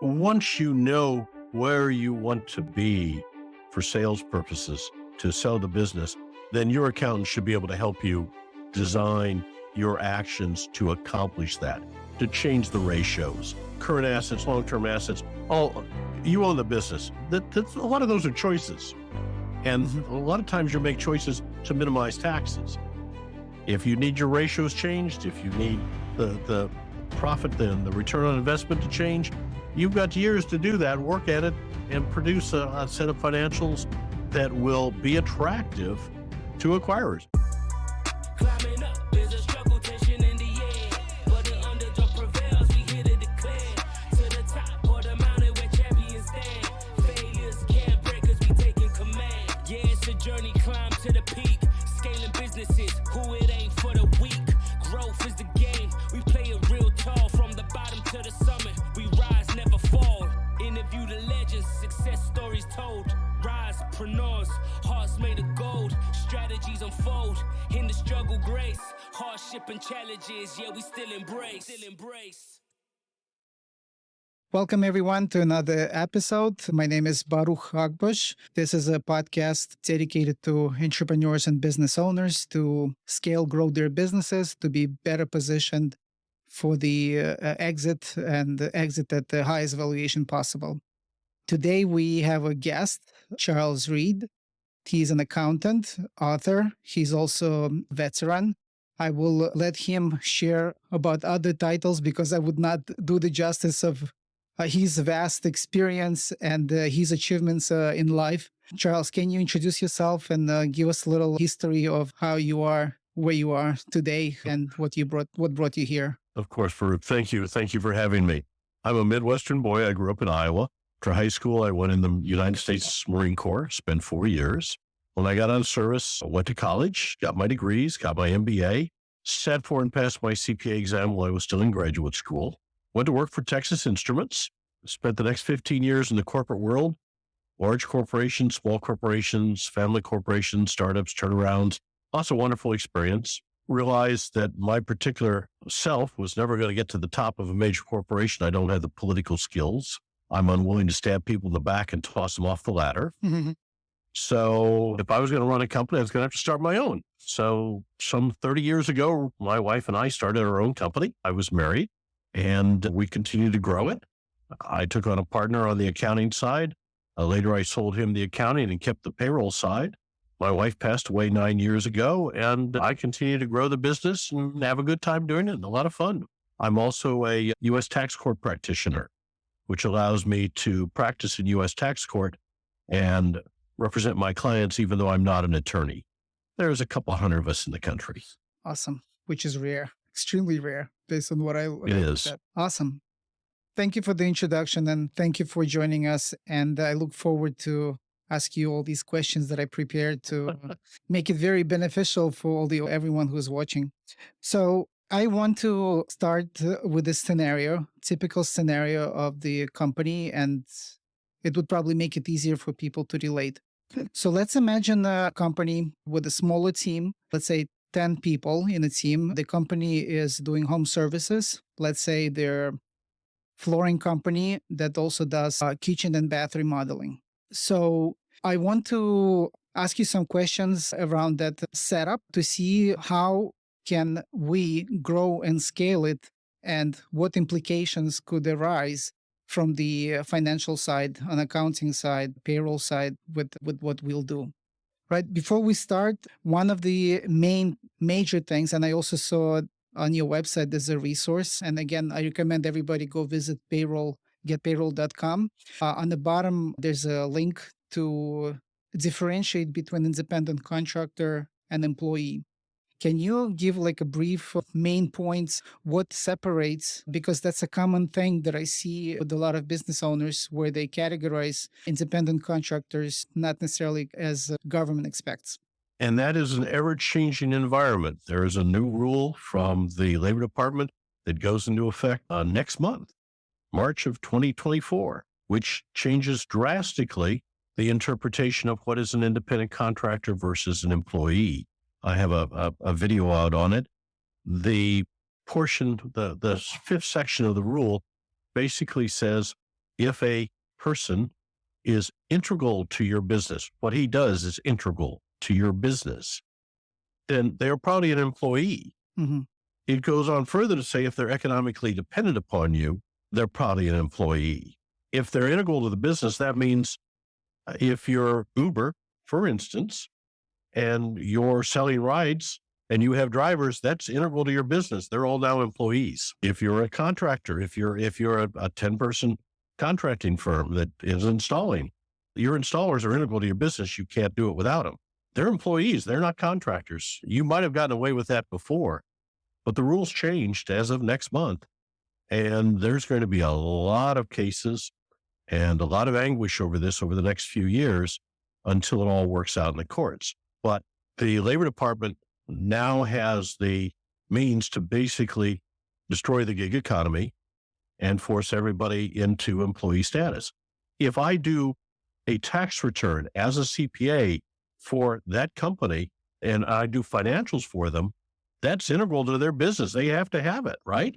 Once you know where you want to be for sales purposes to sell the business, then your accountant should be able to help you design your actions to accomplish that, to change the ratios, current assets, long-term assets. All you own the business. A lot of those are choices. And a lot of times you make choices to minimize taxes. If you need your ratios changed, if you need the profit and the return on investment to change, you've got years to do that, work at it, and produce a set of financials that will be attractive to acquirers. Climbing up, there's a struggle, tension in the air. But the underdog prevails, we here to declare. To the top or the mountain where champions stand. Failures can't break us, we taking command. Yeah, it's a journey, climb to the peak. Scaling businesses, who it ain't for the weak. Growth is the game, we play it real tall. From the bottom to the summit, we rise, never fall. Interview the legends, success stories told. Risepreneurs, hearts made of gold. Strategies unfold, in the struggle grace. Hardship and challenges, yeah, we still embrace. Welcome, everyone, to another episode. My name is Boruch Akbosh. This is a podcast dedicated to entrepreneurs and business owners to scale, grow their businesses, to be better positioned for the exit at the highest valuation possible. Today, we have a guest, Charles Reed. He's an accountant, author. He's also a veteran. I will let him share about other titles because I would not do the justice of his vast experience and his achievements in life. Charles, can you introduce yourself and give us a little history of how you are, where you are today, and what brought you here? Of course, Farouk. Thank you. Thank you for having me. I'm a Midwestern boy. I grew up in Iowa. After high school, I went in the United States Marine Corps, spent 4 years. When I got out of service, I went to college, got my degrees, got my MBA, sat for and passed my CPA exam while I was still in graduate school. Went to work for Texas Instruments, spent the next 15 years in the corporate world, large corporations, small corporations, family corporations, startups, turnarounds, lots of wonderful experience. Realized that my particular self was never going to get to the top of a major corporation. I don't have the political skills. I'm unwilling to stab people in the back and toss them off the ladder. So if I was going to run a company, I was going to have to start my own. So some 30 years ago, my wife and I started our own company. I was married and we continued to grow it. I took on a partner on the accounting side. Later, I sold him the accounting and kept the payroll side. My wife passed away 9 years ago, and I continue to grow the business and have a good time doing it and a lot of fun. I'm also a U.S. tax court practitioner, which allows me to practice in U.S. tax court and represent my clients, even though I'm not an attorney. There's a couple hundred of us in the country. Awesome, which is rare, extremely rare, based on what I It is. said. Awesome. Thank you for the introduction and thank you for joining us. And I look forward to ask you all these questions that I prepared to make it very beneficial for everyone who's watching. So I want to start with a scenario, typical scenario of the company, and it would probably make it easier for people to relate. So let's imagine a company with a smaller team, let's say 10 people in a team. The company is doing home services. Let's say they're flooring company that also does kitchen and bath remodeling. So I want to ask you some questions around that setup to see how can we grow and scale it and what implications could arise from the financial side, on accounting side, payroll side with what we'll do. Right? Before we start, one of the major things, and I also saw on your website, there's a resource. And again, I recommend everybody go visit Payroll, GetPayroll.com. On the bottom, there's a link to differentiate between independent contractor and employee. Can you give like a brief of main points, what separates, because that's a common thing that I see with a lot of business owners where they categorize independent contractors not necessarily as government expects. And that is an ever-changing environment. There is a new rule from the Labor Department that goes into effect next month, March of 2024, which changes drastically the interpretation of what is an independent contractor versus an employee. I have a video out on it. The portion, the fifth section of the rule basically says If a person is integral to your business, what he does is integral to your business, then they're probably an employee. Hmm. It goes on further to say if they're economically dependent upon you, they're probably an employee. If they're integral to the business, that means if you're Uber, for instance, and you're selling rides and you have drivers, that's integral to your business. They're all now employees. If you're a contractor, if you're a 10-person contracting firm that is installing, your installers are integral to your business. You can't do it without them. They're employees. They're not contractors. You might have gotten away with that before, but the rules changed as of next month. And there's going to be a lot of cases and a lot of anguish over this over the next few years until it all works out in the courts. But the Labor Department now has the means to basically destroy the gig economy and force everybody into employee status. If I do a tax return as a CPA for that company and I do financials for them, that's integral to their business. They have to have it, right?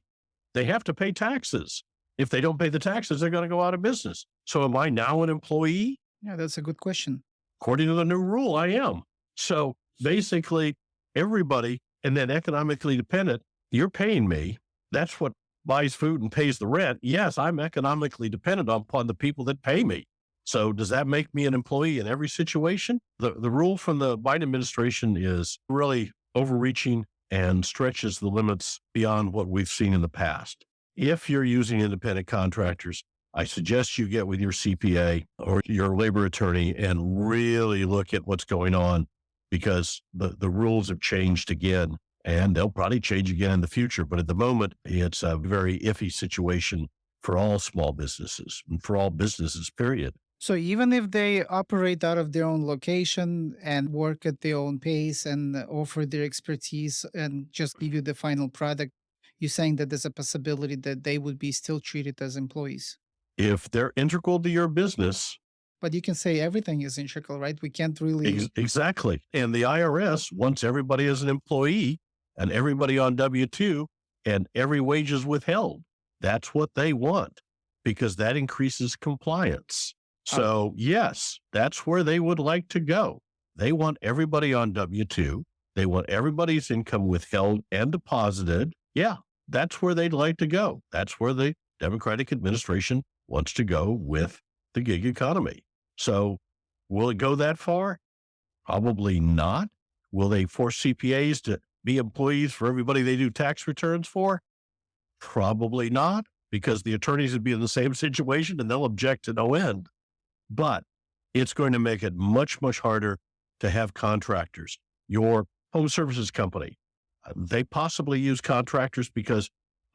They have to pay taxes. If they don't pay the taxes, they're going to go out of business. So am I now an employee? Yeah, that's a good question. According to the new rule, I am. So basically everybody, and then economically dependent, you're paying me. That's what buys food and pays the rent. Yes, I'm economically dependent upon the people that pay me. So does that make me an employee in every situation? The rule from the Biden administration is really overreaching and stretches the limits beyond what we've seen in the past. If you're using independent contractors, I suggest you get with your CPA or your labor attorney and really look at what's going on, because the rules have changed again and they'll probably change again in the future. But at the moment, it's a very iffy situation for all small businesses and for all businesses, period. So even if they operate out of their own location and work at their own pace and offer their expertise and just give you the final product, you're saying that there's a possibility that they would be still treated as employees. If they're integral to your business, But you can say everything is integral, right? We can't really. exactly. And the IRS wants everybody as an employee and everybody on W-2 and every wage is withheld. That's what they want because that increases compliance. So yes, that's where they would like to go. They want everybody on W-2. They want everybody's income withheld and deposited. Yeah, that's where they'd like to go. That's where the Democratic administration wants to go with the gig economy. So will it go that far? Probably not. Will they force CPAs to be employees for everybody they do tax returns for? Probably not, because the attorneys would be in the same situation and they'll object to no end. But it's going to make it much, much harder to have contractors. Your home services company, they possibly use contractors because,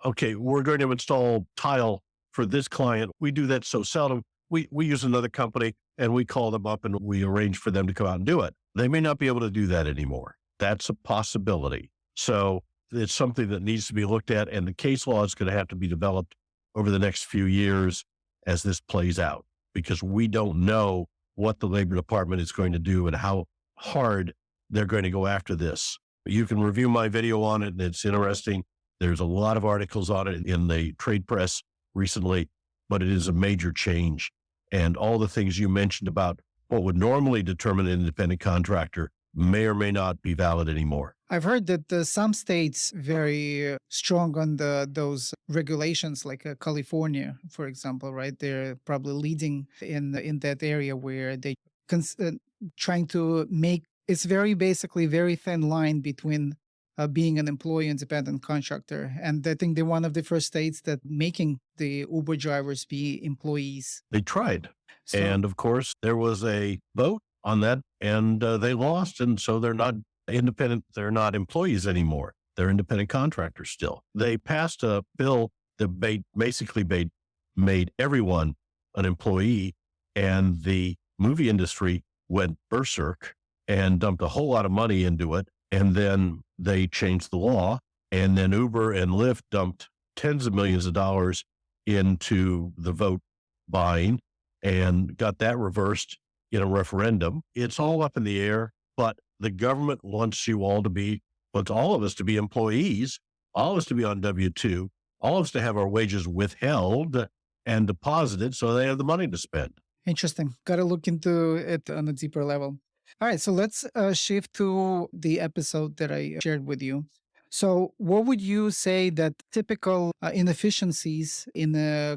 okay, we're going to install tile for this client. We do that so seldom. We use another company and we call them up and we arrange for them to come out and do it. They may not be able to do that anymore. That's a possibility. So it's something that needs to be looked at, and the case law is going to have to be developed over the next few years as this plays out, because we don't know what the Labor Department is going to do and how hard they're going to go after this. You can review my video on it, and it's interesting. There's a lot of articles on it in the trade press recently, but it is a major change. And all the things you mentioned about what would normally determine an independent contractor may or may not be valid anymore. I've heard that some states very strong on those regulations, like California, for example, right? They're probably leading in that area where they trying to make it's basically very thin line between being an employee independent contractor. And I think they're one of the first states that making the Uber drivers be employees. They tried. So, And of course, there was a vote on that and they lost. And so they're not independent. They're not employees anymore. They're independent contractors still. They passed a bill that basically made everyone an employee, and the movie industry went berserk and dumped a whole lot of money into it. And then they changed the law, and then Uber and Lyft dumped tens of millions of dollars into the vote buying and got that reversed in a referendum. It's all up in the air, but the government wants all of us to be employees, all of us to be on W-2, all of us to have our wages withheld and deposit it so they have the money to spend. Interesting. Got to look into it on a deeper level. All right. So let's shift to the episode that I shared with you. So, what would you say that typical inefficiencies in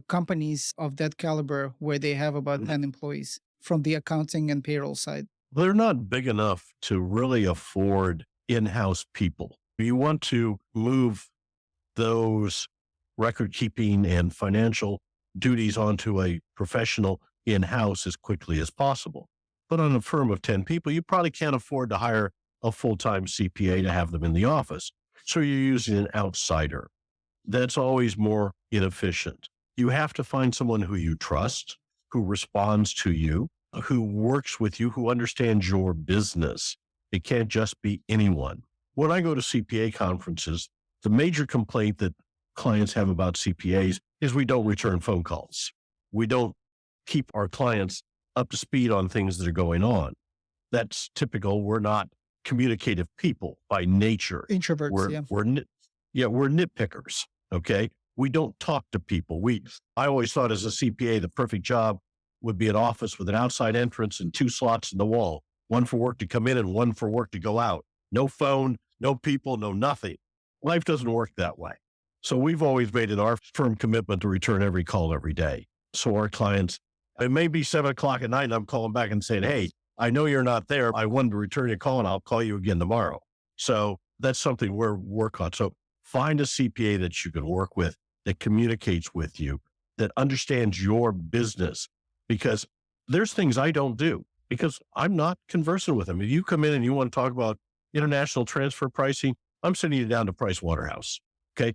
companies of that caliber where they have about 10 employees from the accounting and payroll side? They're not big enough to really afford in-house people. You want to move those record keeping and financial duties onto a professional in-house as quickly as possible. But on a firm of 10 people, you probably can't afford to hire a full-time CPA to have them in the office. So you're using an outsider. That's always more inefficient. You have to find someone who you trust, who responds to you, who works with you, who understands your business. It can't just be anyone. When I go to CPA conferences, the major complaint that clients have about CPAs is we don't return phone calls. We don't keep our clients up to speed on things that are going on. That's typical. We're not communicative people by nature. Introverts, We're nitpickers. Okay. We don't talk to people. I always thought as a CPA, the perfect job would be an office with an outside entrance and 2 slots in the wall, one for work to come in and one for work to go out. No phone, no people, no nothing. Life doesn't work that way. So we've always made it our firm commitment to return every call every day. So our clients, it may be 7:00 at night and I'm calling back and saying, hey, I know you're not there. I wanted to return your call and I'll call you again tomorrow. So that's something we're work on. So find a CPA that you can work with, that communicates with you, that understands your business, because there's things I don't do because I'm not conversant with them. If you come in and you want to talk about international transfer pricing, I'm sending you down to Price Waterhouse. Okay.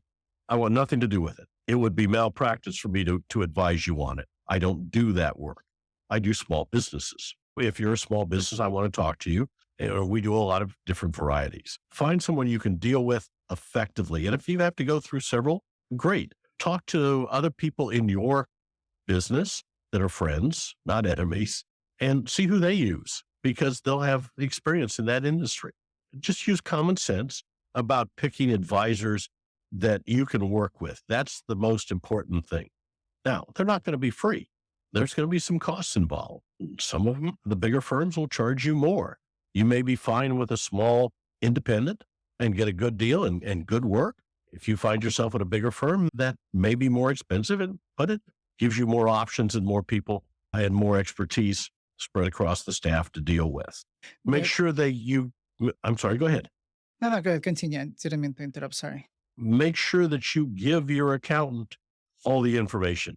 I want nothing to do with it. It would be malpractice for me to advise you on it. I don't do that work. I do small businesses. If you're a small business, I want to talk to you. We do a lot of different varieties. Find someone you can deal with effectively. And if you have to go through several, great. Talk to other people in your business that are friends, not enemies, and see who they use because they'll have experience in that industry. Just use common sense about picking advisors that you can work with. That's the most important thing. Now, they're not going to be free. There's going to be some costs involved. Some of them, the bigger firms will charge you more. You may be fine with a small independent and get a good deal and good work. If you find yourself at a bigger firm, that may be more expensive, but it gives you more options and more people and more expertise spread across the staff to deal with. Make sure that I'm sorry, go ahead. No, go ahead. Continue. I didn't mean to interrupt. Sorry. Make sure that you give your accountant all the information.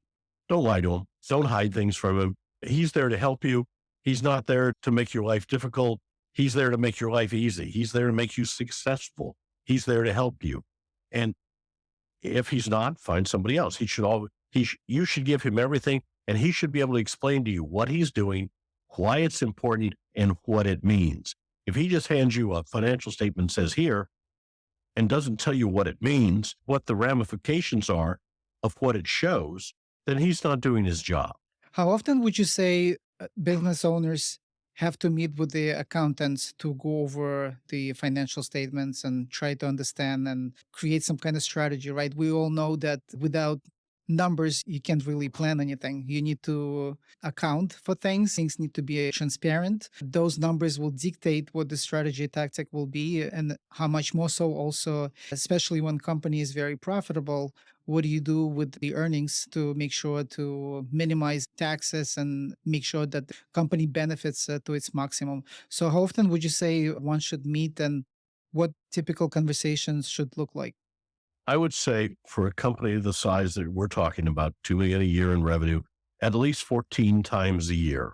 Don't lie to him. Don't hide things from him. He's there to help you. He's not there to make your life difficult. He's there to make your life easy. He's there to make you successful. He's there to help you. And if he's not, find somebody else. You should give him everything, and he should be able to explain to you what he's doing, why it's important, and what it means. If he just hands you a financial statement, says here, and doesn't tell you what it means, what the ramifications are of what it shows, then he's not doing his job. How often would you say business owners have to meet with the accountants to go over the financial statements and try to understand and create some kind of strategy, right? We all know that without numbers, you can't really plan anything. You need to account for things. Things need to be transparent. Those numbers will dictate what the strategy tactic will be and how much more so also, especially when company is very profitable. What do you do with the earnings to make sure to minimize taxes and make sure that the company benefits to its maximum? So how often would you say one should meet and what typical conversations should look like? I would say for a company the size that we're talking about, $2 million a year in revenue, at least 14 times a year,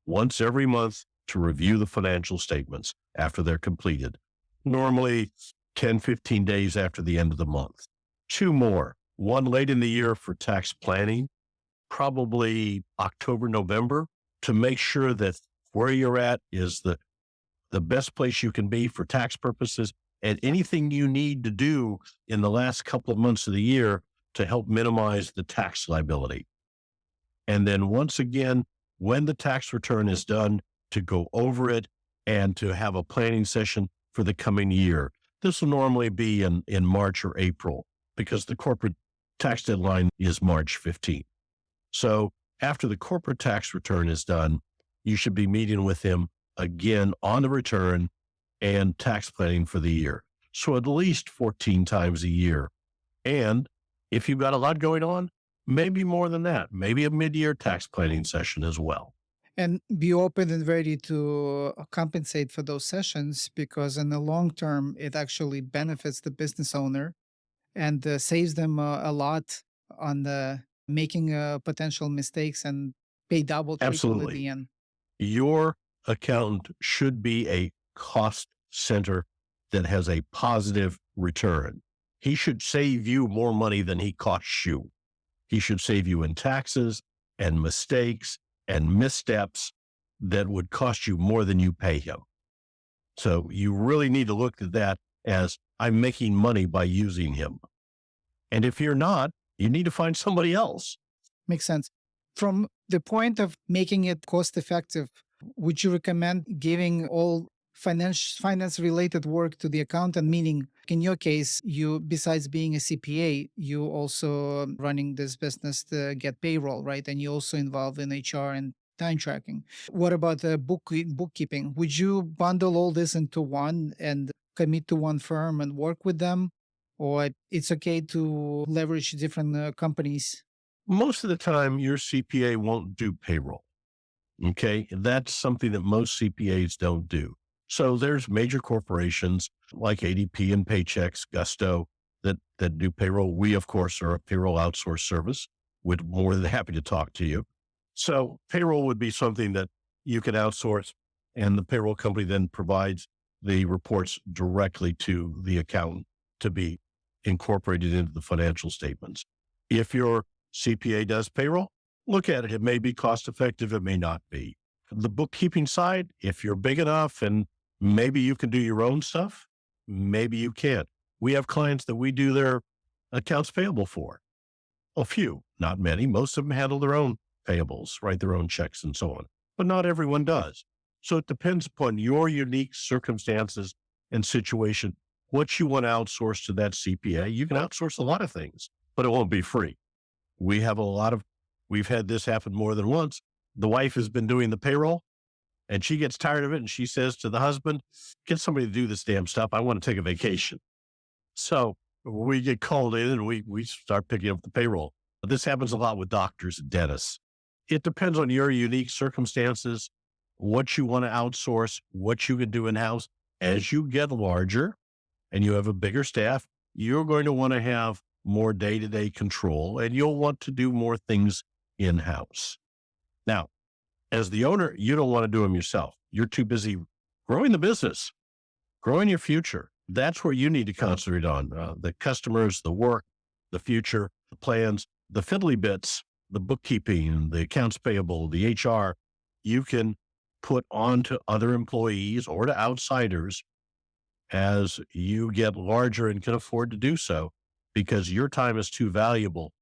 once every month to review the financial statements after they're completed, normally 10, 15 days after the end of the month. 2 more, one late in the year for tax planning, probably October, November, to make sure that where you're at is the best place you can be for tax purposes, and anything you need to do in the last couple of months of the year to help minimize the tax liability. And then once again, when the tax return is done, to go over it and to have a planning session for the coming year. This will normally be in March or April because the corporate tax deadline is March 15th. So after the corporate tax return is done, you should be meeting with him again on the return and tax planning for the year. So at least 14 times a year. And if you've got a lot going on, maybe more than that, maybe a mid-year tax planning session as well. And be open and ready to compensate for those sessions, because in the long term, it actually benefits the business owner and saves them a lot on the making potential mistakes and pay double, triple at Absolutely. the end. Your accountant should be a cost center that has a positive return. He should save you more money than he costs you. He should save you in taxes and mistakes and missteps that would cost you more than you pay him. So you really need to look at that as, I'm making money by using him. And if you're not, you need to find somebody else. Makes sense. From the point of making it cost effective, would you recommend giving all finance related work to the accountant? Meaning, in your case, you, besides being a CPA, you also running this business to GetPayroll, right? And you also involved in HR and time tracking. What about the bookkeeping? Would you bundle all this into one and commit to one firm and work with them? Or it's okay to leverage different companies? Most of the time, your CPA won't do payroll. Okay. That's something that most CPAs don't do. So there's major corporations like ADP and Paychex, Gusto that do payroll. We, of course, are a payroll outsource service. We're more than happy to talk to you. So payroll would be something that you can outsource, and the payroll company then provides the reports directly to the accountant to be incorporated into the financial statements. If your CPA does payroll, look at it. It may be cost effective. It may not be. The bookkeeping side, if you're big enough and maybe you can do your own stuff, maybe you can't. We have clients that we do their accounts payable for. A few, not many. Most of them handle their own payables, write their own checks and so on, but not everyone does. So it depends upon your unique circumstances and situation, what you want to outsource to that CPA. You can outsource a lot of things, but it won't be free. We've had this happen more than once. The wife has been doing the payroll and she gets tired of it. And she says to the husband, get somebody to do this damn stuff. I want to take a vacation. So we get called in and we start picking up the payroll. This happens a lot with doctors and dentists. It depends on your unique circumstances, what you want to outsource, what you can do in-house. As you get larger and you have a bigger staff, you're going to want to have more day-to-day control, and you'll want to do more things in-house. Now, as the owner, you don't want to do them yourself. You're too busy growing the business, growing your future. That's where you need to concentrate on the customers, the work, the future, the plans, the fiddly bits, the bookkeeping, the accounts payable, the HR. You can put on to other employees or to outsiders as you get larger and can afford to do so, because your time is too valuable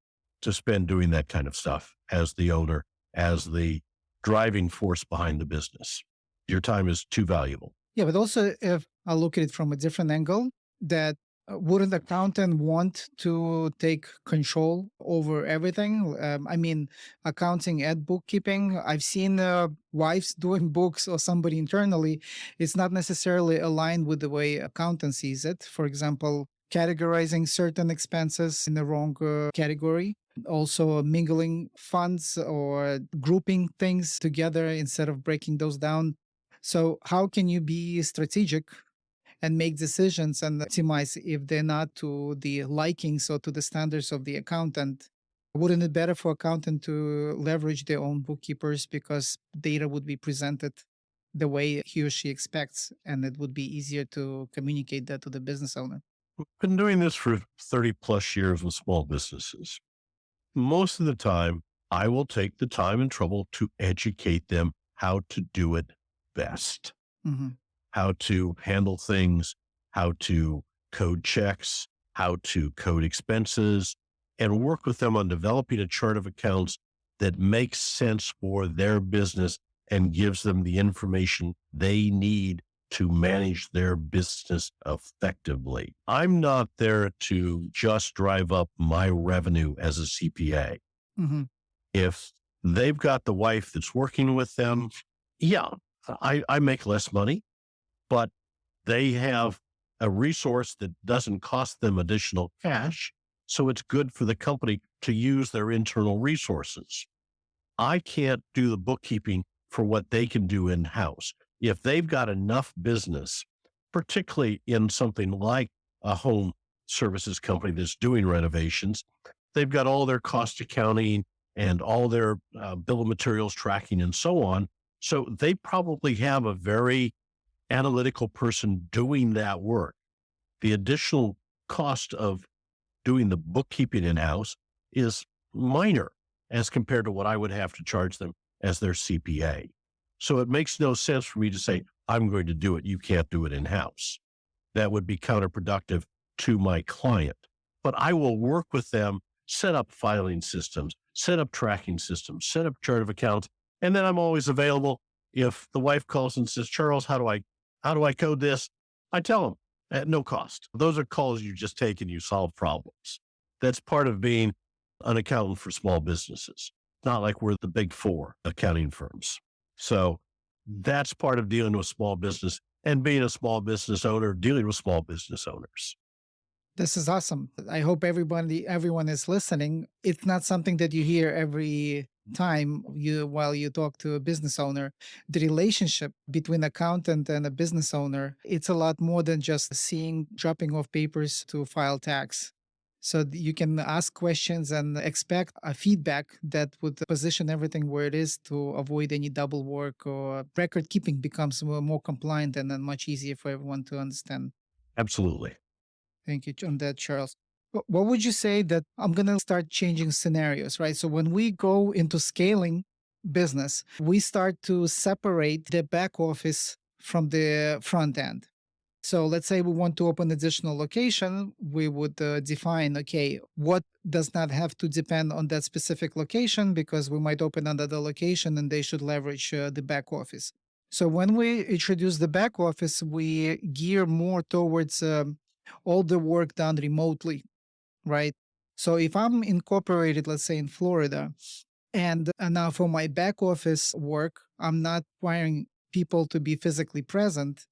to spend doing that kind of stuff as the owner, as the driving force behind the business. Your time is too valuable. Yeah, but also if I look at it from a different angle, that wouldn't the accountant want to take control over everything? I mean, accounting and bookkeeping, I've seen wives doing books or somebody internally. It's not necessarily aligned with the way accountant sees it. For example, categorizing certain expenses in the wrong category. Also mingling funds or grouping things together instead of breaking those down. So how can you be strategic and make decisions and optimize if they're not to the likings or to the standards of the accountant? Wouldn't it better for accountant to leverage their own bookkeepers, because data would be presented the way he or she expects, and it would be easier to communicate that to the business owner? We've been doing this for 30 plus years with small businesses. Most of the time, I will take the time and trouble to educate them how to do it best. Mm-hmm. How to handle things, how to code checks, how to code expenses, and work with them on developing a chart of accounts that makes sense for their business and gives them the information they need to manage their business effectively. I'm not there to just drive up my revenue as a CPA. Mm-hmm. If they've got the wife that's working with them, yeah, I make less money, but they have a resource that doesn't cost them additional cash. So it's good for the company to use their internal resources. I can't do the bookkeeping for what they can do in house. If they've got enough business, particularly in something like a home services company that's doing renovations, they've got all their cost accounting and all their bill of materials tracking and so on. So they probably have a very analytical person doing that work. The additional cost of doing the bookkeeping in-house is minor as compared to what I would have to charge them as their CPA. So it makes no sense for me to say, I'm going to do it. You can't do it in-house. That would be counterproductive to my client. But I will work with them, set up filing systems, set up tracking systems, set up chart of accounts, and then I'm always available. If the wife calls and says, Charles, how do I code this? I tell them at no cost. Those are calls you just take and you solve problems. That's part of being an accountant for small businesses. Not like we're the big four accounting firms. So that's part of dealing with small business and being a small business owner, dealing with small business owners. This is awesome. I hope everyone is listening. It's not something that you hear every time while you talk to a business owner. The relationship between accountant and a business owner, it's a lot more than just dropping off papers to file tax. So you can ask questions and expect a feedback that would position everything where it is to avoid any double work, or record keeping becomes more compliant and then much easier for everyone to understand. Absolutely. Thank you on that, Charles. What would you say that I'm going to start changing scenarios, right? So when we go into scaling business, we start to separate the back office from the front end. So let's say we want to open additional location, we would define, okay, what does not have to depend on that specific location, because we might open another location and they should leverage the back office. So when we introduce the back office, we gear more towards all the work done remotely, right? So if I'm incorporated, let's say in Florida, and now for my back office work, I'm not requiring people to be physically present,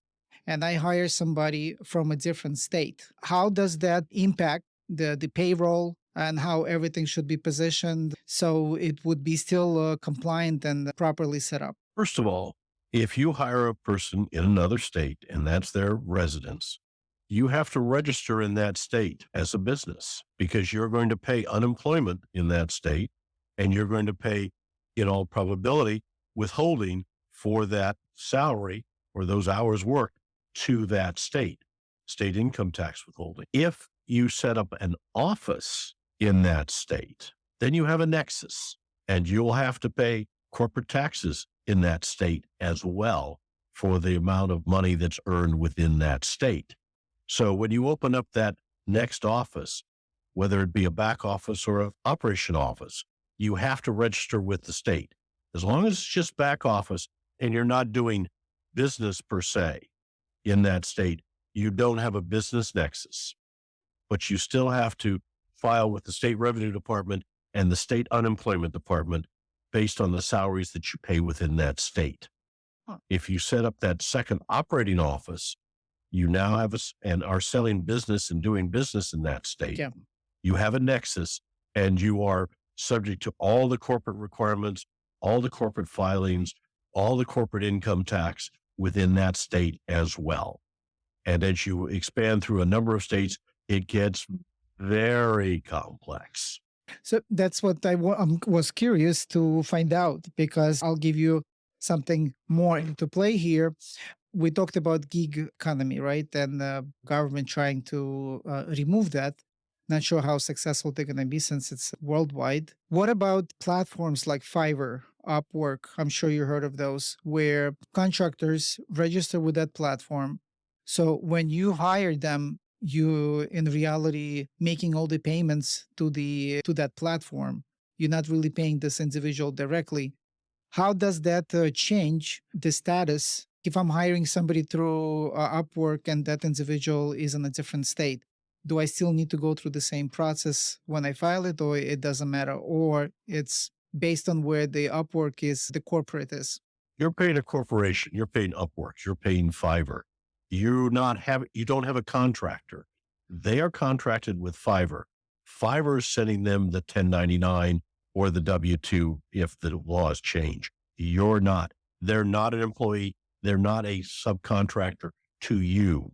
and I hire somebody from a different state. How does that impact the payroll and how everything should be positioned so it would be still compliant and properly set up? First of all, if you hire a person in another state and that's their residence, you have to register in that state as a business because you're going to pay unemployment in that state, and you're going to pay, in all probability, withholding for that salary or those hours worked to that state income tax withholding. If you set up an office in that state, then you have a nexus, and you'll have to pay corporate taxes in that state as well for the amount of money that's earned within that state. So when you open up that next office, whether it be a back office or an operation office, you have to register with the state. As long as it's just back office and you're not doing business per se in that state, you don't have a business nexus, but you still have to file with the state revenue department and the state unemployment department based on the salaries that you pay within that state. If you set up that second operating office, you now have and are selling business and doing business in that state. Yeah. You have a nexus, and you are subject to all the corporate requirements, all the corporate filings, all the corporate income tax within that state as well. And as you expand through a number of states, it gets very complex. So that's what I was curious to find out, because I'll give you something more into play here. We talked about gig economy, right? And government trying to remove that. Not sure how successful they're going to be since it's worldwide. What about platforms like Fiverr, Upwork? I'm sure you heard of those, where contractors register with that platform. So when you hire them, you in reality making all the payments to that platform. You're not really paying this individual directly. How does that change the status if I'm hiring somebody through Upwork and that individual is in a different state? Do I still need to go through the same process when I file it, or it doesn't matter, or it's based on where the Upwork is, the corporate is. You're paying a corporation. You're paying Upwork. You're paying Fiverr. You don't have a contractor. They are contracted with Fiverr. Fiverr is sending them the 1099 or the W-2 if the laws change. You're not. They're not an employee. They're not a subcontractor to you.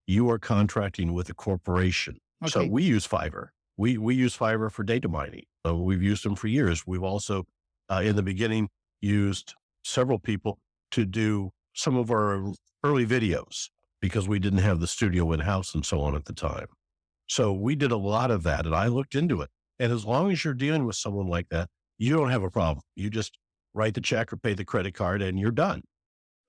You are contracting with a corporation. So Okay. we use Fiverr. We use Fiverr for data mining. We've used them for years. We've also, in the beginning, used several people to do some of our early videos because we didn't have the studio in-house and so on at the time. So we did a lot of that, and I looked into it. And as long as you're dealing with someone like that, you don't have a problem. You just write the check or pay the credit card and you're done.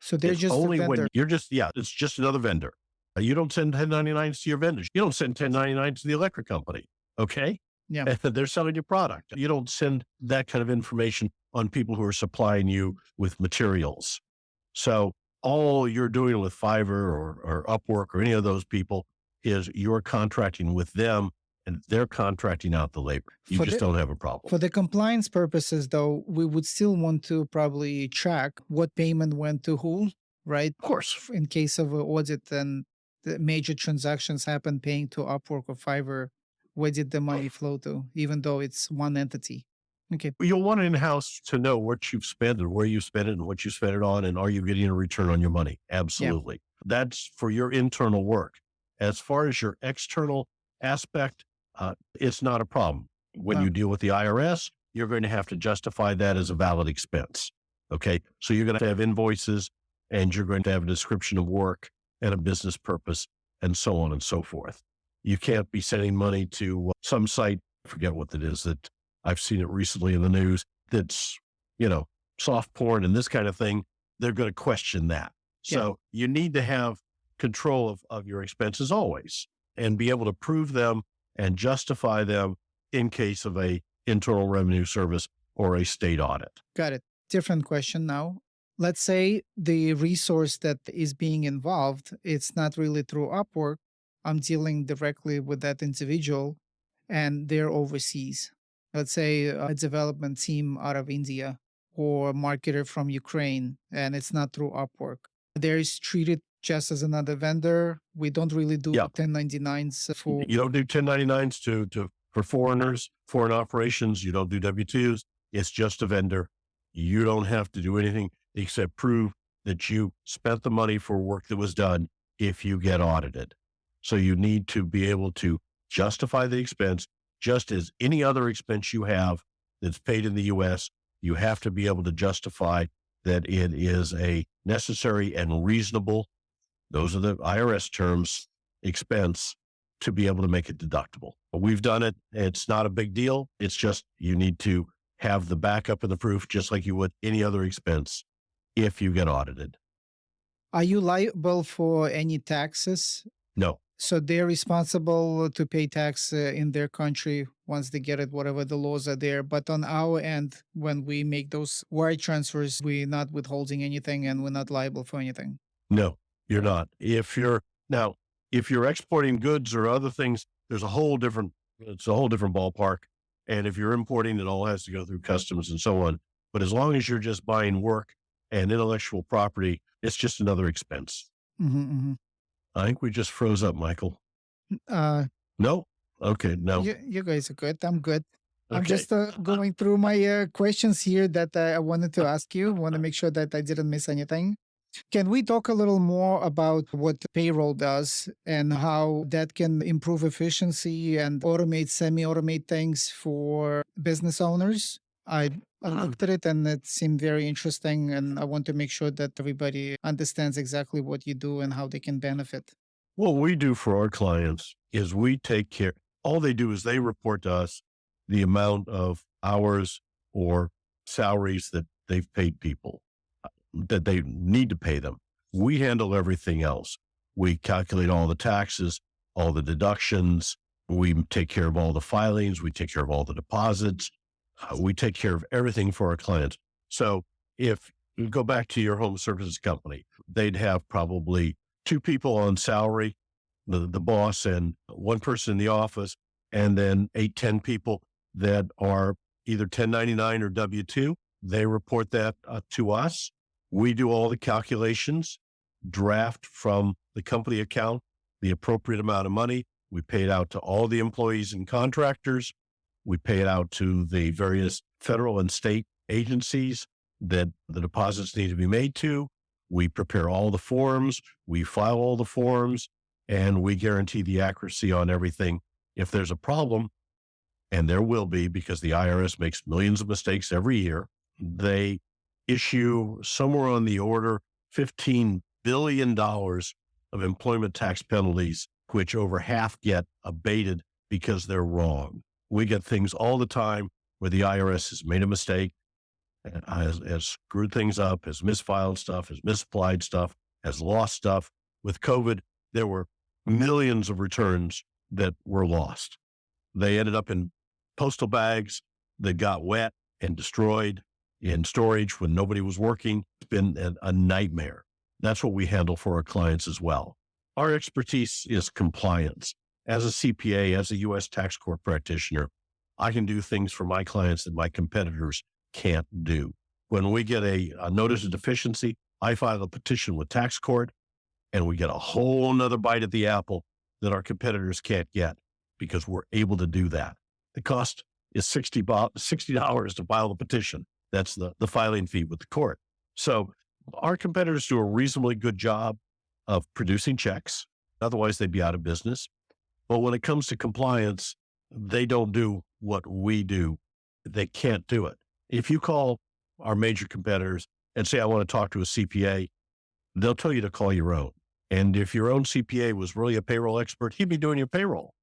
So they're It's just a only when vendor. it's just another vendor. You don't send 1099s to your vendors. You don't send 1099s to the electric company. Okay. Yeah. And they're selling your product. You don't send that kind of information on people who are supplying you with materials. So all you're doing with Fiverr or Upwork or any of those people is you're contracting with them and they're contracting out the labor. You For just the- don't have a problem. For the compliance purposes, though, we would still want to probably track what payment went to who, right? Of course. In case of an audit and the major transactions happen paying to Upwork or Fiverr, where did the money flow to, even though it's one entity? Okay. You'll want in-house to know what you've spent and where you spent it and what you spent it on, and are you getting a return on your money? Absolutely. That's for your internal work. As far as your external aspect, it's not a problem. When No. you deal with the IRS, you're going to have to justify that as a valid expense. Okay. So you're going to have invoices and you're going to have a description of work and a business purpose and so on and so forth. You can't be sending money to some site, I forget what it is, that I've seen it recently in the news, that's, soft porn and this kind of thing. They're going to question that. So you need to have control of your expenses always and be able to prove them and justify them in case of a internal revenue service or a state audit. Got it. Different question now. Let's say the resource that is being involved, it's not really through Upwork. I'm dealing directly with that individual and they're overseas. Let's say a development team out of India or a marketer from Ukraine, and it's not through Upwork. They're treated just as another vendor. We don't really do 1099s for. You don't do 1099s for foreigners, foreign operations. You don't do W-2s. It's just a vendor. You don't have to do anything except prove that you spent the money for work that was done if you get audited. So you need to be able to justify the expense just as any other expense you have that's paid in the U.S. You have to be able to justify that it is a necessary and reasonable, those are the IRS terms, expense to be able to make it deductible. But we've done it. It's not a big deal. It's just you need to have the backup and the proof just like you would any other expense if you get audited. Are you liable for any taxes? No. So they're responsible to pay tax in their country once they get it, whatever the laws are there. But on our end, when we make those wire transfers, we're not withholding anything and we're not liable for anything. No, you're not. If you're exporting goods or other things, it's a whole different ballpark. And if you're importing, it all has to go through customs and so on. But as long as you're just buying work and intellectual property, it's just another expense. I think we just froze up, Michael. No? Okay, no. You guys are good. I'm good. Okay. I'm just going through my questions here that I wanted to ask you. Want to make sure that I didn't miss anything. Can we talk a little more about what Payroll does and how that can improve efficiency and automate, semi-automate things for business owners? I looked at it and it seemed very interesting, and I want to make sure that everybody understands exactly what you do and how they can benefit. What we do for our clients is we take care. All they do is they report to us the amount of hours or salaries that they've paid people, that they need to pay them. We handle everything else. We calculate all the taxes, all the deductions. We take care of all the filings. We take care of all the deposits. We take care of everything for our clients. So if you go back to your home services company, they'd have probably 2 people on salary, the boss and one person in the office, and then 8, 10 people that are either 1099 or W-2. They report that to us. We do all the calculations, draft from the company account the appropriate amount of money. We pay it out to all the employees and contractors. We pay it out to the various federal and state agencies that the deposits need to be made to. We prepare all the forms, we file all the forms, and we guarantee the accuracy on everything. If there's a problem, and there will be because the IRS makes millions of mistakes every year, they issue somewhere on the order $15 billion of employment tax penalties, which over half get abated because they're wrong. We get things all the time where the IRS has made a mistake, has screwed things up, has misfiled stuff, has misapplied stuff, has lost stuff. With COVID, there were millions of returns that were lost. They ended up in postal bags that got wet and destroyed in storage when nobody was working. It's been a nightmare. That's what we handle for our clients as well. Our expertise is compliance. As a CPA, as a U.S. tax court practitioner, I can do things for my clients that my competitors can't do. When we get a notice of deficiency, I file a petition with tax court, and we get a whole nother bite at the apple that our competitors can't get because we're able to do that. The cost is $60 to file the petition. That's the filing fee with the court. So our competitors do a reasonably good job of producing checks. Otherwise, they'd be out of business. But when it comes to compliance, they don't do what we do. They can't do it. If you call our major competitors and say, I want to talk to a CPA, they'll tell you to call your own. And if your own CPA was really a payroll expert, he'd be doing your payroll.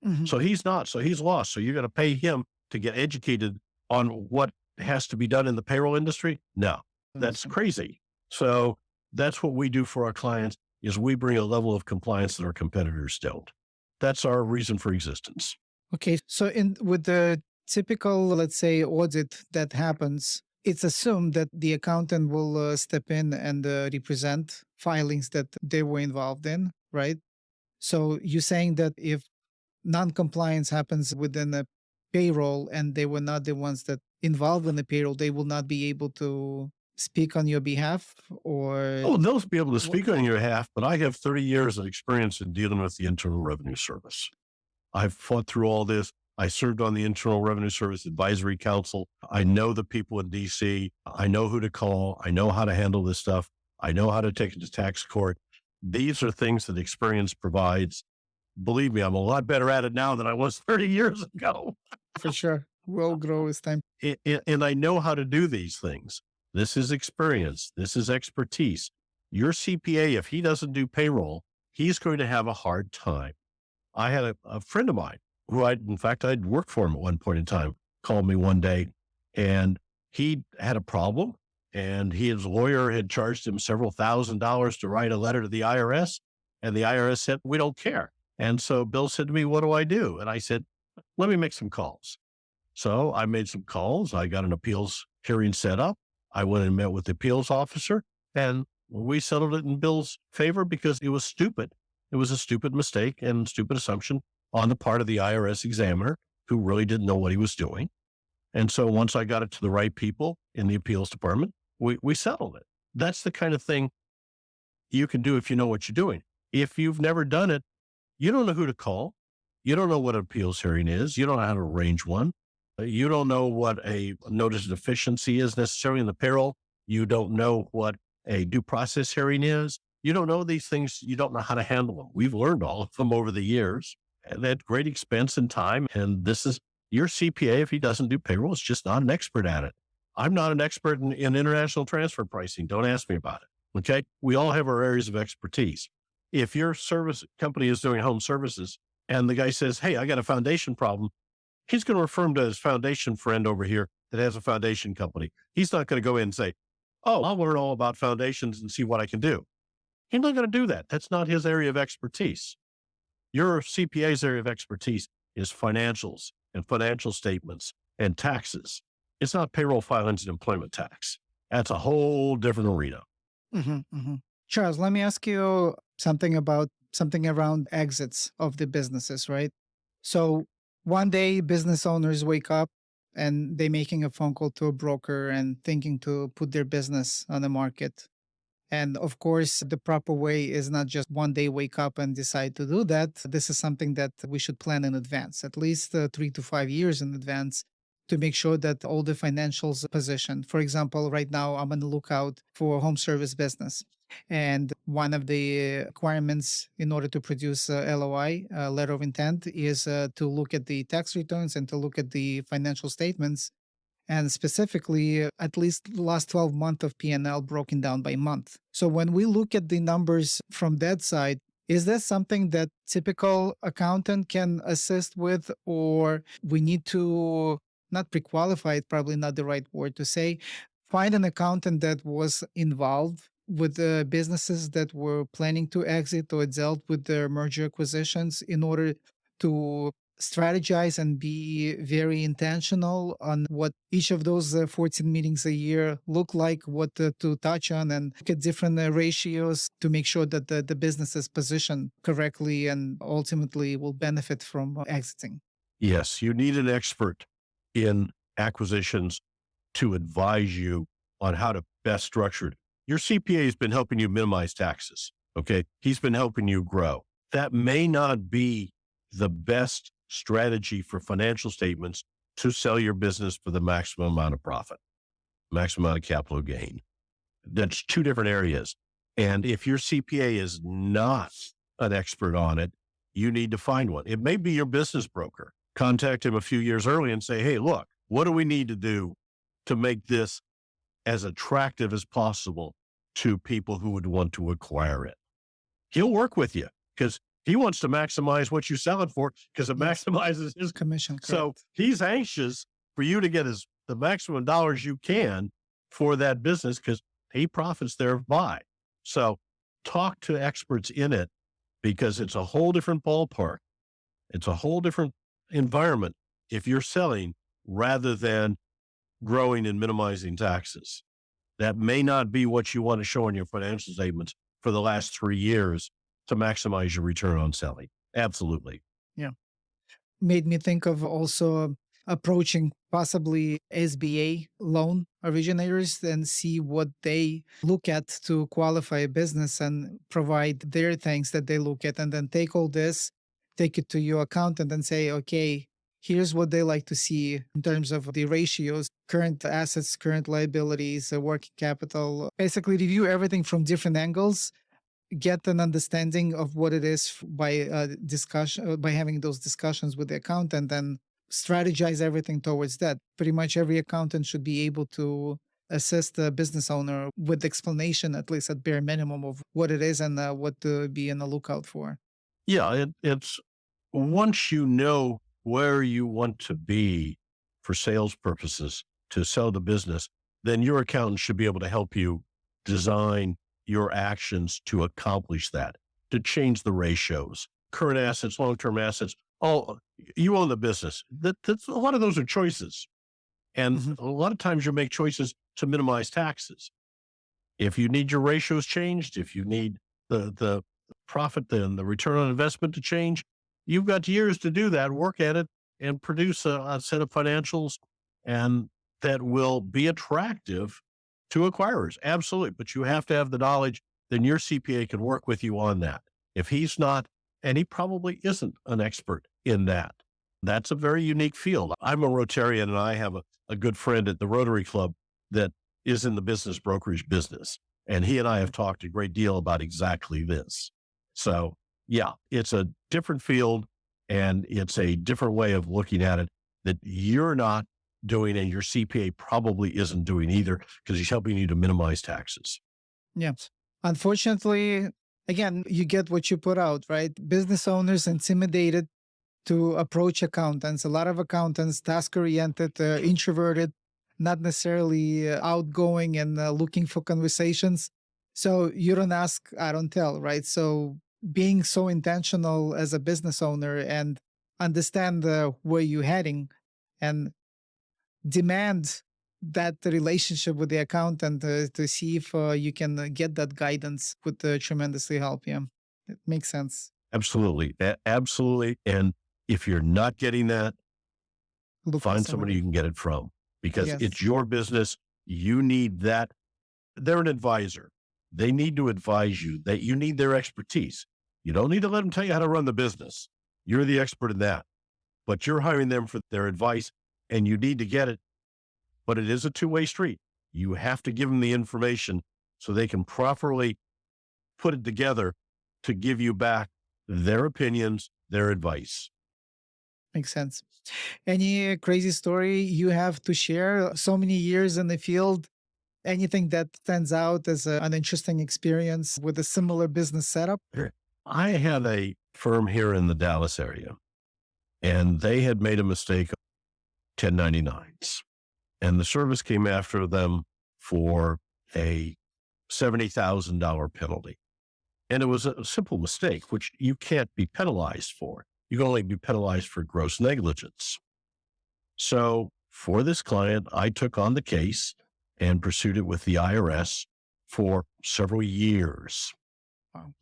Mm-hmm. So he's not, so he's lost. So you're going to pay him to get educated on what has to be done in the payroll industry? No, that's crazy. So that's what we do for our clients is we bring a level of compliance that our competitors don't. That's our reason for existence. Okay. So with the typical, let's say, audit that happens, it's assumed that the accountant will step in and represent filings that they were involved in, right? So you're saying that if non-compliance happens within a payroll and they were not the ones that involved in the payroll, they will not be able to speak on your behalf, or? Oh, they'll be able to speak on your behalf, but I have 30 years of experience in dealing with the Internal Revenue Service. I've fought through all this. I served on the Internal Revenue Service Advisory Council. I know the people in DC. I know who to call. I know how to handle this stuff. I know how to take it to tax court. These are things that experience provides. Believe me, I'm a lot better at it now than I was 30 years ago. For sure. We'll grow with time. And I know how to do these things. This is experience. This is expertise. Your CPA, if he doesn't do payroll, he's going to have a hard time. I had a friend of mine who I'd worked for him at one point in time, called me one day, and he had a problem, and his lawyer had charged him several $1,000s to write a letter to the IRS, and the IRS said, we don't care. And so Bill said to me, what do I do? And I said, let me make some calls. So I made some calls. I got an appeals hearing set up. I went and met with the appeals officer, and we settled it in Bill's favor because it was stupid. It was a stupid mistake and stupid assumption on the part of the IRS examiner who really didn't know what he was doing. And so once I got it to the right people in the appeals department, we settled it. That's the kind of thing you can do if you know what you're doing. If you've never done it, you don't know who to call. You don't know what an appeals hearing is. You don't know how to arrange one. You don't know what a notice of deficiency is necessarily in the payroll. You don't know what a due process hearing is. You don't know these things. You don't know how to handle them. We've learned all of them over the years and at great expense and time. And this is your CPA. If he doesn't do payroll, is just not an expert at it. I'm not an expert in international transfer pricing. Don't ask me about it. Okay. We all have our areas of expertise. If your service company is doing home services and the guy says, hey, I got a foundation problem, he's going to refer him to his foundation friend over here that has a foundation company. He's not going to go in and say, oh, I'll learn all about foundations and see what I can do. He's not going to do that. That's not his area of expertise. Your CPA's area of expertise is financials and financial statements and taxes. It's not payroll filings and employment tax. That's a whole different arena. Mm-hmm, mm-hmm. Charles, let me ask you something around exits of the businesses, right? So one day business owners wake up and they making a phone call to a broker and thinking to put their business on the market. And of course, the proper way is not just one day wake up and decide to do that. This is something that we should plan in advance, at least 3 to 5 years in advance, to make sure that all the financials are positioned. For example, right now I'm on the lookout for a home service business. And one of the requirements in order to produce a LOI, a letter of intent, is to look at the tax returns and to look at the financial statements, and specifically at least the last 12 months of P&L broken down by month. So when we look at the numbers from that side, is that something that typical accountant can assist with, or we need to not pre-qualify it, probably not the right word to say, find an accountant that was involved with the businesses that were planning to exit or dealt with their merger acquisitions in order to strategize and be very intentional on what each of those 14 meetings a year look like, what to touch on, and look at different ratios to make sure that the business is positioned correctly and ultimately will benefit from exiting. Yes, you need an expert in acquisitions to advise you on how to best structure it. Your CPA has been helping you minimize taxes. Okay. He's been helping you grow. That may not be the best strategy for financial statements to sell your business for the maximum amount of profit, maximum amount of capital gain. That's two different areas. And if your CPA is not an expert on it, you need to find one. It may be your business broker. Contact him a few years early and say, hey, look, what do we need to do to make this as attractive as possible to people who would want to acquire it? He'll work with you because he wants to maximize what you sell it for because it maximizes his commission. Correct. So he's anxious for you to get the maximum dollars you can for that business because he profits thereby. So talk to experts in it because it's a whole different ballpark. It's a whole different environment if you're selling rather than growing and minimizing taxes. That may not be what you want to show in your financial statements for the last 3 years to maximize your return on selling. Absolutely. Yeah. Made me think of also approaching possibly SBA loan originators and see what they look at to qualify a business and provide their things that they look at, and then take all this, take it to your accountant and say, okay, here's what they like to see in terms of the ratios, current assets, current liabilities, working capital, basically review everything from different angles, get an understanding of what it is by discussion, by having those discussions with the accountant, and strategize everything towards that. Pretty much every accountant should be able to assist the business owner with explanation, at least at bare minimum, of what it is and what to be on the lookout for. Yeah, it's once you know where you want to be for sales purposes to sell the business, then your accountant should be able to help you design your actions to accomplish that, to change the ratios, current assets, long-term assets. All you own the business. That's a lot of those are choices. And a lot of times you make choices to minimize taxes. If you need your ratios changed, if you need the profit and the return on investment to change, you've got years to do that, work at it, and produce a set of financials and that will be attractive to acquirers. Absolutely. But you have to have the knowledge, then your CPA can work with you on that. If he's not, and he probably isn't an expert in that, that's a very unique field. I'm a Rotarian and I have a good friend at the Rotary Club that is in the business brokerage business. And he and I have talked a great deal about exactly this. So yeah, it's a different field and it's a different way of looking at it that you're not doing and your CPA probably isn't doing either because he's helping you to minimize taxes. Yeah. Unfortunately, again, you get what you put out, right? Business owners intimidated to approach accountants. A lot of accountants, task-oriented, introverted, not necessarily outgoing and looking for conversations. So you don't ask, I don't tell, right? So being so intentional as a business owner and understand where you're heading and demand that relationship with the accountant to see if you can get that guidance would tremendously help you. It makes sense. Absolutely. Absolutely. And if you're not getting that, Look for Find somebody you can get it from, because Yes. it's your business. You need that. They're an advisor. They need to advise you. That you need their expertise. You don't need to let them tell you how to run the business. You're the expert in that, but you're hiring them for their advice, and you need to get it. But it is a two-way street. You have to give them the information so they can properly put it together to give you back their opinions, their advice. Makes sense. Any crazy story you have to share? So many years in the field, anything that stands out as an interesting experience with a similar business setup? I had a firm here in the Dallas area, and they had made a mistake of 1099s, and the service came after them for a $70,000 penalty. And it was a simple mistake, which you can't be penalized for. You can only be penalized for gross negligence. So for this client, I took on the case and pursued it with the IRS for several years,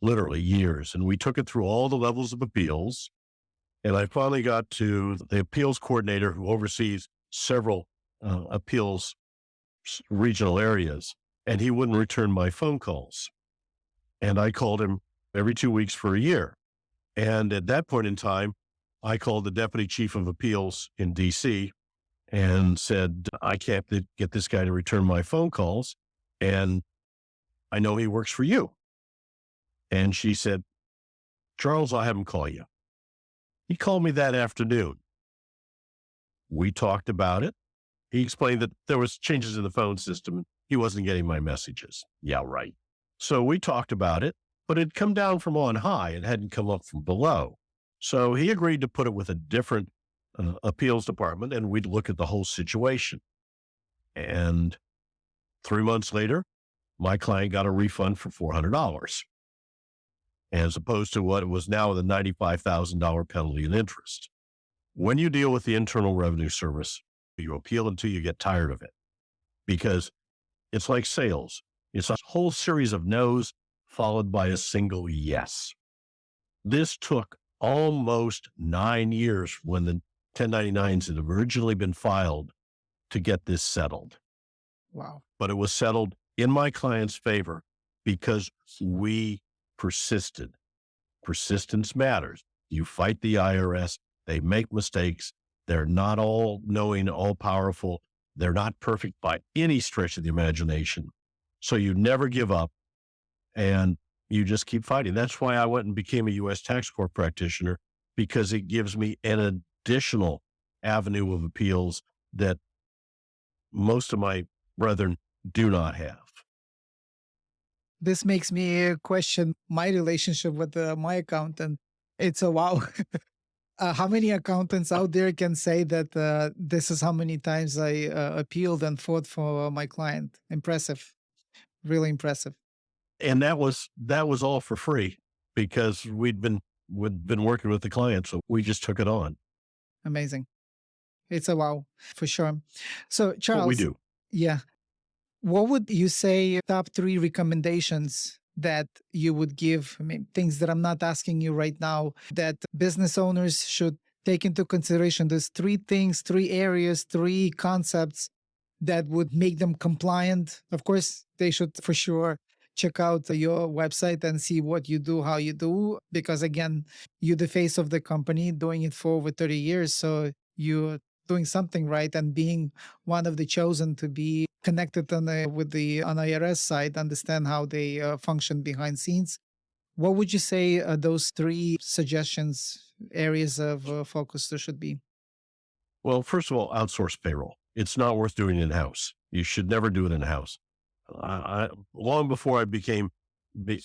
literally years. And we took it through all the levels of appeals. And I finally got to the appeals coordinator who oversees several appeals regional areas, and he wouldn't return my phone calls. And I called him every 2 weeks for a year. And at that point in time, I called the deputy chief of appeals in DC and said, I can't get this guy to return my phone calls. And I know he works for you. And she said, Charles, I'll have him call you. He called me that afternoon. We talked about it. He explained that there was changes in the phone system. He wasn't getting my messages. Yeah, right. So we talked about it, but it had come down from on high. It hadn't come up from below. So he agreed to put it with a different appeals department, and we'd look at the whole situation. And 3 months later, my client got a refund for $400, as opposed to what it was now with a $95,000 penalty and interest. When you deal with the Internal Revenue Service, you appeal until you get tired of it, because it's like sales. It's a whole series of no's followed by a single yes. This took almost 9 years when the 1099s had originally been filed to get this settled. Wow. But it was settled in my client's favor because we persisted. Persistence matters. You fight the IRS. They make mistakes. They're not all knowing, all powerful. They're not perfect by any stretch of the imagination. So you never give up, and you just keep fighting. That's why I went and became a U.S. tax court practitioner, because it gives me an additional avenue of appeals that most of my brethren do not have. This makes me question my relationship with my accountant. It's a wow. How many accountants out there can say that this is how many times I appealed and fought for my client? Impressive. Really impressive. And that was all for free, because we'd been working with the client. So we just took it on. Amazing. It's a wow, for sure. So Charles, What we do. yeah. What would you say top 3 recommendations that you would give? I mean, things that I'm not asking you right now that business owners should take into consideration. There's 3 things, 3 areas, 3 concepts that would make them compliant. Of course, they should for sure check out your website and see what you do, how you do, because again, you're the face of the company, doing it for over 30 years. So you're doing something right, and being one of the chosen to be connected with the IRS side, understand how they function behind scenes. What would you say those 3 suggestions, areas of focus there should be? Well, first of all, outsource payroll. It's not worth doing in-house. You should never do it in-house. Long before I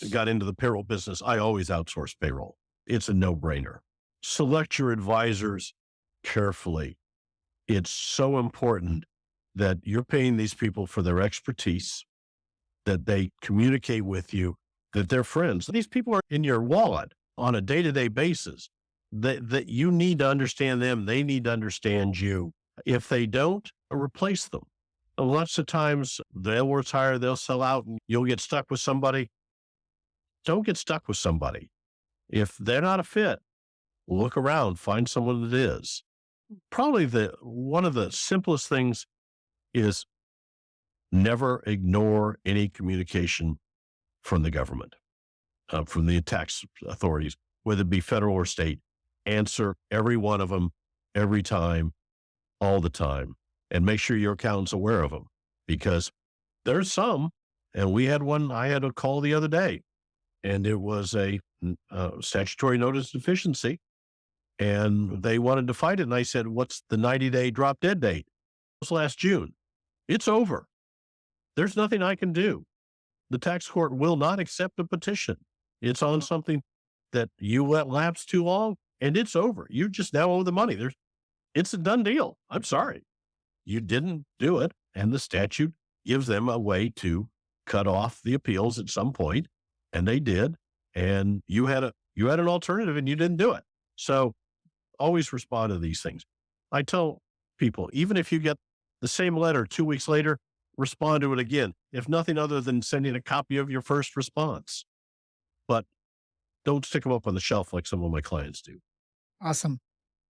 got into the payroll business, I always outsourced payroll. It's a no-brainer. Select your advisors carefully. It's so important that you're paying these people for their expertise, that they communicate with you, that they're friends. These people are in your wallet on a day-to-day basis, that you need to understand them. They need to understand you. If they don't, replace them. Lots of times they'll retire, they'll sell out, and you'll get stuck with somebody. Don't get stuck with somebody. If they're not a fit, look around, find someone that is. Probably one of the simplest things is never ignore any communication from the government, from the tax authorities, whether it be federal or state. Answer every one of them every time, all the time, and make sure your accountant's aware of them, because there's some, and we had one, I had a call the other day, and it was a statutory notice deficiency, and they wanted to fight it. And I said, what's the 90-day drop dead date? It was last June. It's over. There's nothing I can do. The tax court will not accept a petition. It's on something that you let lapse too long, and it's over. You just now owe the money. It's a done deal. I'm sorry. You didn't do it, and the statute gives them a way to cut off the appeals at some point, and they did. And you had an alternative, and you didn't do it. So always respond to these things. I tell people, even if you get the same letter 2 weeks later, respond to it again, if nothing other than sending a copy of your first response. But don't stick them up on the shelf like some of my clients do. Awesome.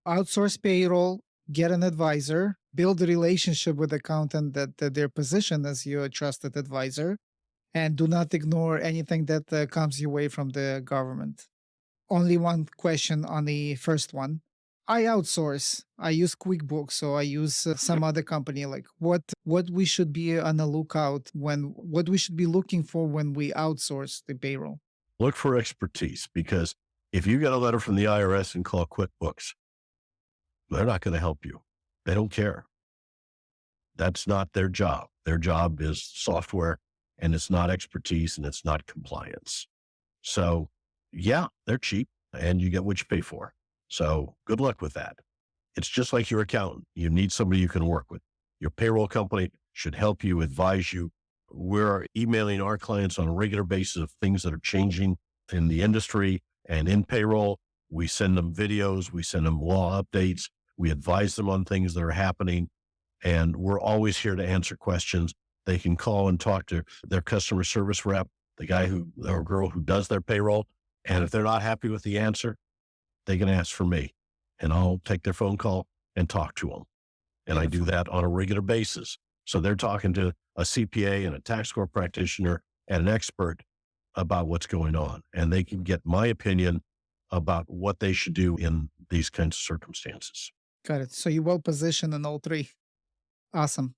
Outsource payroll, get an advisor, build a relationship with the accountant that they're positioned as your trusted advisor, and do not ignore anything that comes your way from the government. Only one question on the first one. I outsource. I use QuickBooks, so I use some other company. Like what we should be on the lookout what we should be looking for when we outsource the payroll. Look for expertise, because if you get a letter from the IRS and call QuickBooks, they're not going to help you. They don't care. That's not their job. Their job is software, and it's not expertise, and it's not compliance. So yeah, they're cheap, and you get what you pay for. So good luck with that. It's just like your accountant. You need somebody you can work with. Your payroll company should help you, advise you. We're emailing our clients on a regular basis of things that are changing in the industry and in payroll. We send them videos, we send them law updates, we advise them on things that are happening, and we're always here to answer questions. They can call and talk to their customer service rep, the guy or girl who does their payroll. And if they're not happy with the answer, they can ask for me, and I'll take their phone call and talk to them. And I do that on a regular basis. So they're talking to a CPA and a tax court practitioner and an expert about what's going on. And they can get my opinion about what they should do in these kinds of circumstances. Got it. So you're well positioned in all three. Awesome.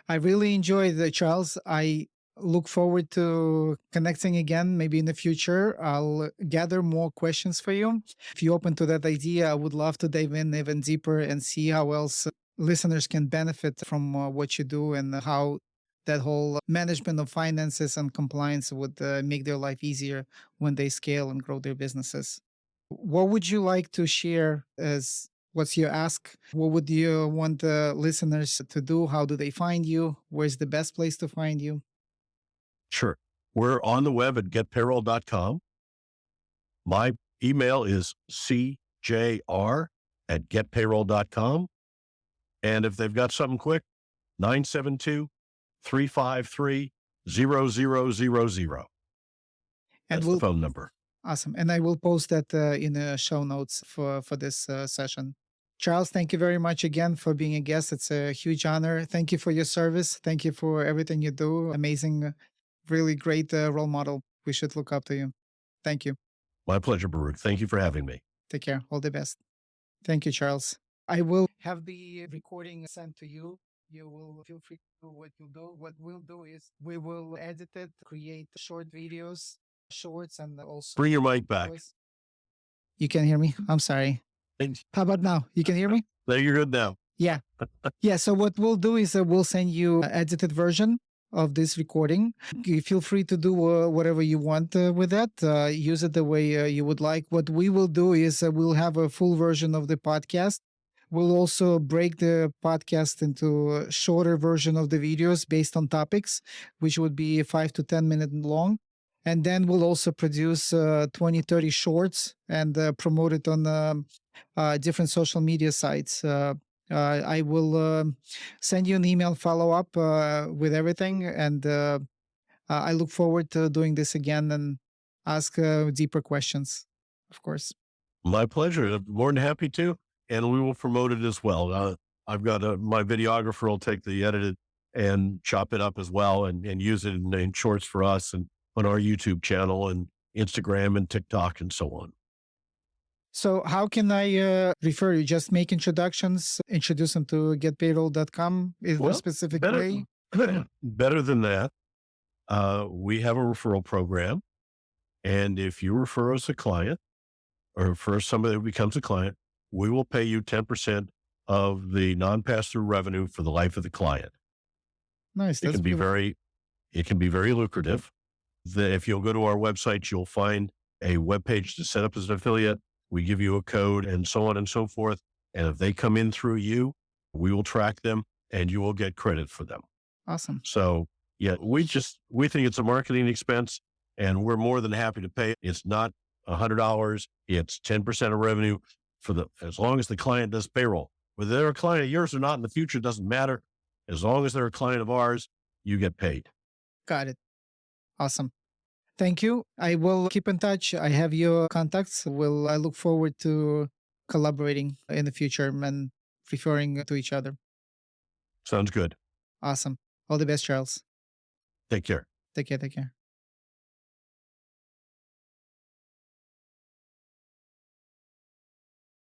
I really enjoyed it, Charles. I look forward to connecting again, maybe in the future. I'll gather more questions for you. If you're open to that idea, I would love to dive in even deeper and see how else listeners can benefit from what you do, and how that whole management of finances and compliance would make their life easier when they scale and grow their businesses. What would you like to share as what's your ask? What would you want the listeners to do? How do they find you? Where's the best place to find you? Sure. We're on the web at getpayroll.com. My email is cjr@getpayroll.com. And if they've got something quick, 972-353-0000. And That's the phone number. Awesome. And I will post that in the show notes for this session. Charles, thank you very much again for being a guest. It's a huge honor. Thank you for your service. Thank you for everything you do. Amazing, really great role model. We should look up to you. Thank you. My pleasure, Baruch. Thank you for having me. Take care. All the best. Thank you, Charles. I will have the recording sent to you. You will feel free to do what you do. What we'll do is we will edit it, create short videos, shorts, and also Bring your mic back. You can hear me? I'm sorry. How about now? You can hear me? There, you're good now. Yeah. Yeah. So what we'll do is we'll send you an edited version of this recording. You feel free to do whatever you want with that. Use it the way you would like. What we will do is we'll have a full version of the podcast. We'll also break the podcast into a shorter version of the videos based on topics, which would be 5 to 10 minutes long. And then we'll also produce 20, 30 shorts and promote it on different social media sites. I will send you an email follow-up with everything. And I look forward to doing this again and ask deeper questions, of course. My pleasure. I'm more than happy to. and we will promote it as well. I've got my videographer will take the edited and chop it up as well and use it in shorts for us and on our YouTube channel and Instagram and TikTok and so on. So how can I refer you? Just make introductions, introduce them to getpayroll.com. Is there a Well, specific better, way? better than that, we have a referral program. And if you refer us a client or refer somebody who becomes a client, we will pay you 10% of the non-pass-through revenue for the life of the client. Nice. It That's can be beautiful. very lucrative. If you'll go to our website, you'll find a webpage to set up as an affiliate. We give you a code and so on and so forth. And if they come in through you, we will track them and you will get credit for them. Awesome. So yeah, we think it's a marketing expense and we're more than happy to pay. It's not $100. It's 10% of revenue as long as the client does payroll. Whether they're a client of yours or not in the future, doesn't matter. As long as they're a client of ours, you get paid. Got it. Awesome. Thank you. I will keep in touch. I have your contacts. I look forward to collaborating in the future and referring to each other. Sounds good. Awesome. All the best, Charles. Take care. Take care. Take care.